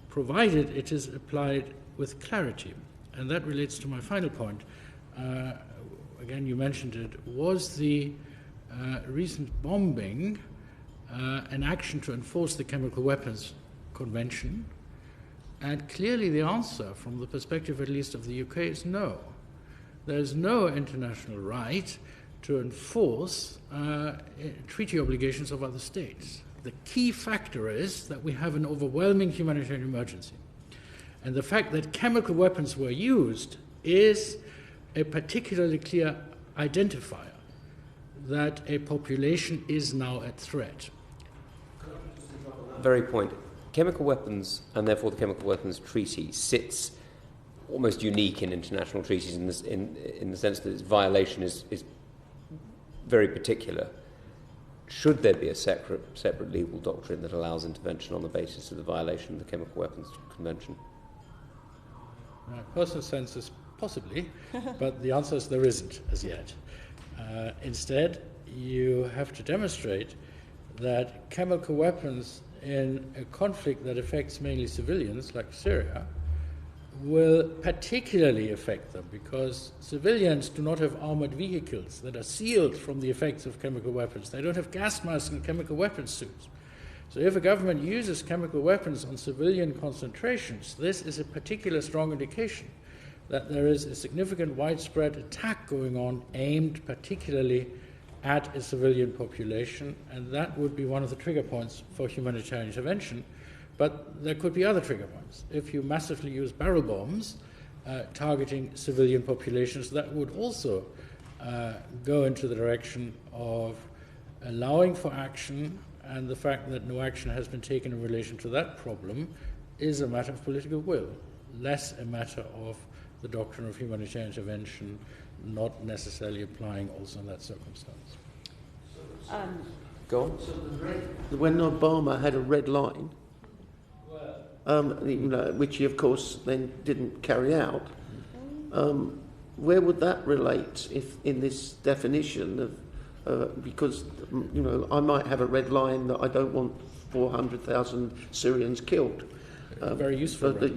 provided it is applied with clarity. And that relates to my final point. Again, you mentioned it. Was the recent bombing an action to enforce the Chemical Weapons Convention? And clearly the answer, from the perspective at least of the UK, is no. There is no international right to enforce treaty obligations of other states. The key factor is that we have an overwhelming humanitarian emergency. And the fact that chemical weapons were used is a particularly clear identifier that a population is now at threat. Very point. Chemical weapons, and therefore the Chemical Weapons Treaty, sits almost unique in international treaties in the sense that its violation is very particular. Should there be a separate legal doctrine that allows intervention on the basis of the violation of the Chemical Weapons Convention? My personal sense is possibly, but the answer is there isn't as yet. Instead, you have to demonstrate that chemical weapons in a conflict that affects mainly civilians, like Syria, will particularly affect them because civilians do not have armored vehicles that are sealed from the effects of chemical weapons. They don't have gas masks and chemical weapons suits. So if a government uses chemical weapons on civilian concentrations, this is a particular strong indication that there is a significant widespread attack going on aimed particularly at a civilian population, and that would be one of the trigger points for humanitarian intervention. But there could be other trigger points. If you massively use barrel bombs targeting civilian populations, that would also go into the direction of allowing for action, and the fact that no action has been taken in relation to that problem is a matter of political will, less a matter of the doctrine of humanitarian intervention not necessarily applying also in that circumstance. Go on. When Obama had a red line, which he, of course, then didn't carry out, where would that relate if in this definition of, because, I might have a red line that I don't want 400,000 Syrians killed. Very useful. But,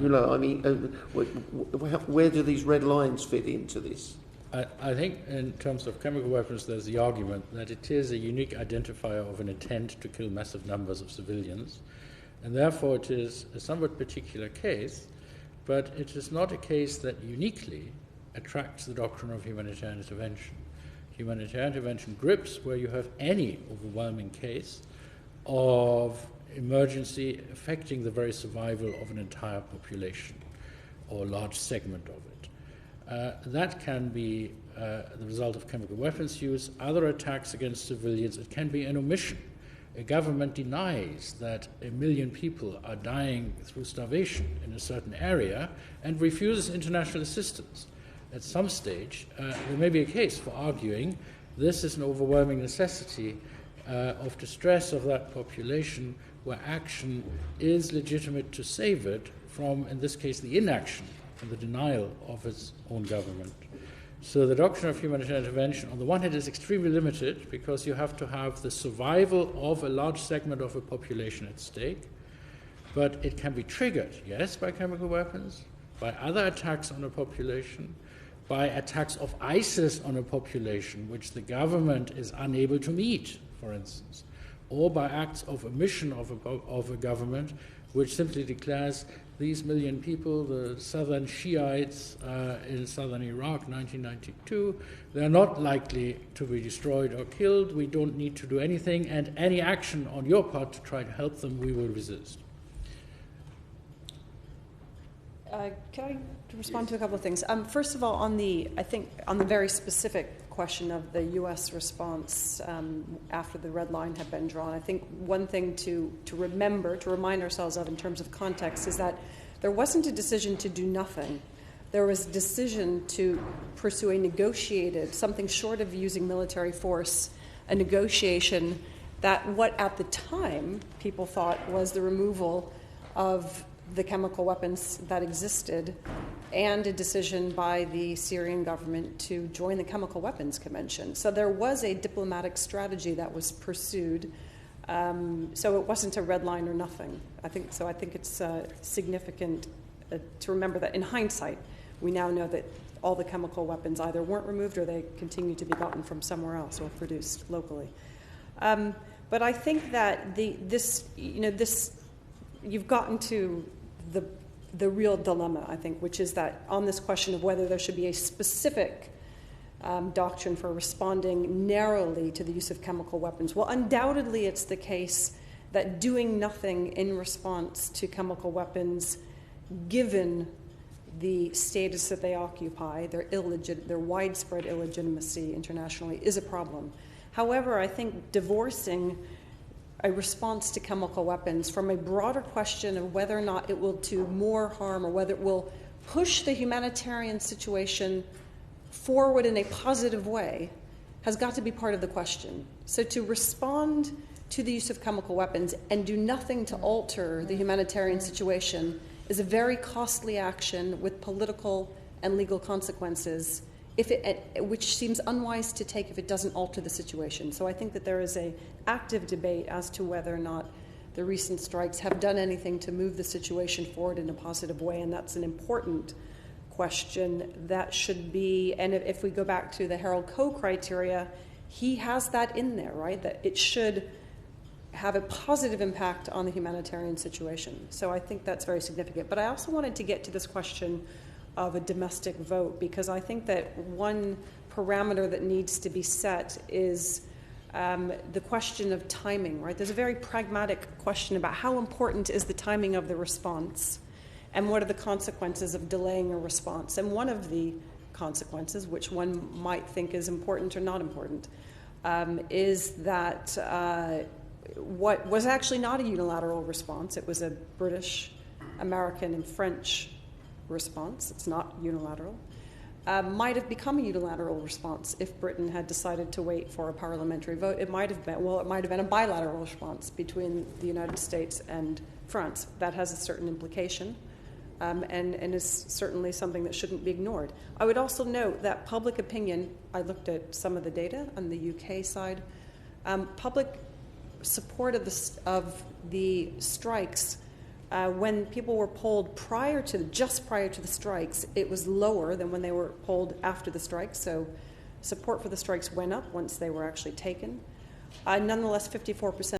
where do these red lines fit into this? I think in terms of chemical weapons, there's the argument that it is a unique identifier of an intent to kill massive numbers of civilians, and therefore it is a somewhat particular case, but it is not a case that uniquely attracts the doctrine of humanitarian intervention. Humanitarian intervention grips where you have any overwhelming case of emergency affecting the very survival of an entire population or a large segment of it. That can be the result of chemical weapons use, other attacks against civilians. It can be an omission. A government denies that 1 million people are dying through starvation in a certain area and refuses international assistance. At some stage, there may be a case for arguing this is an overwhelming necessity of distress of that population where action is legitimate to save it from, in this case, the inaction and the denial of its own government. So the doctrine of humanitarian intervention, on the one hand, is extremely limited because you have to have the survival of a large segment of a population at stake, but it can be triggered, yes, by chemical weapons, by other attacks on a population, by attacks of ISIS on a population which the government is unable to meet, for instance, or by acts of omission of a government which simply declares these 1 million people, the southern Shiites in southern Iraq, 1992, they're not likely to be destroyed or killed. We don't need to do anything, and any action on your part to try to help them, we will resist. Can I respond to a couple of things? First of all, on the very specific question of the U.S. response after the red line had been drawn, I think one thing to remember, to remind ourselves of in terms of context, is that there wasn't a decision to do nothing. There was a decision to pursue a negotiated, something short of using military force, a negotiation that what at the time people thought was the removal of the chemical weapons that existed, and a decision by the Syrian government to join the Chemical Weapons Convention. So there was a diplomatic strategy that was pursued. So it wasn't a red line or nothing. I think it's significant to remember that in hindsight, we now know that all the chemical weapons either weren't removed or they continue to be gotten from somewhere else or produced locally. But I think that you've gotten to the real dilemma, I think, which is that on this question of whether there should be a specific doctrine for responding narrowly to the use of chemical weapons. Well, undoubtedly it's the case that doing nothing in response to chemical weapons, given the status that they occupy, their widespread illegitimacy internationally, is a problem. However, I think divorcing a response to chemical weapons from a broader question of whether or not it will do more harm or whether it will push the humanitarian situation forward in a positive way has got to be part of the question. So to respond to the use of chemical weapons and do nothing to alter the humanitarian situation is a very costly action with political and legal consequences, which seems unwise to take if it doesn't alter the situation. So I think that there is an active debate as to whether or not the recent strikes have done anything to move the situation forward in a positive way, and that's an important question that should be, and if we go back to the Harold Coe criteria, he has that in there, right, that it should have a positive impact on the humanitarian situation. So I think that's very significant. But I also wanted to get to this question of a domestic vote, because I think that one parameter that needs to be set is the question of timing, right? There's a very pragmatic question about how important is the timing of the response and what are the consequences of delaying a response. And one of the consequences, which one might think is important or not important, is that what was actually not a unilateral response, it was a British, American, and French response, it's not unilateral, might have become a unilateral response if Britain had decided to wait for a parliamentary vote. It might have been a bilateral response between the United States and France. That has a certain implication and is certainly something that shouldn't be ignored. I would also note that public opinion, I looked at some of the data on the UK side, public support of the strikes, when people were polled just prior to the strikes, it was lower than when they were polled after the strikes. So support for the strikes went up once they were actually taken. Nonetheless, 54%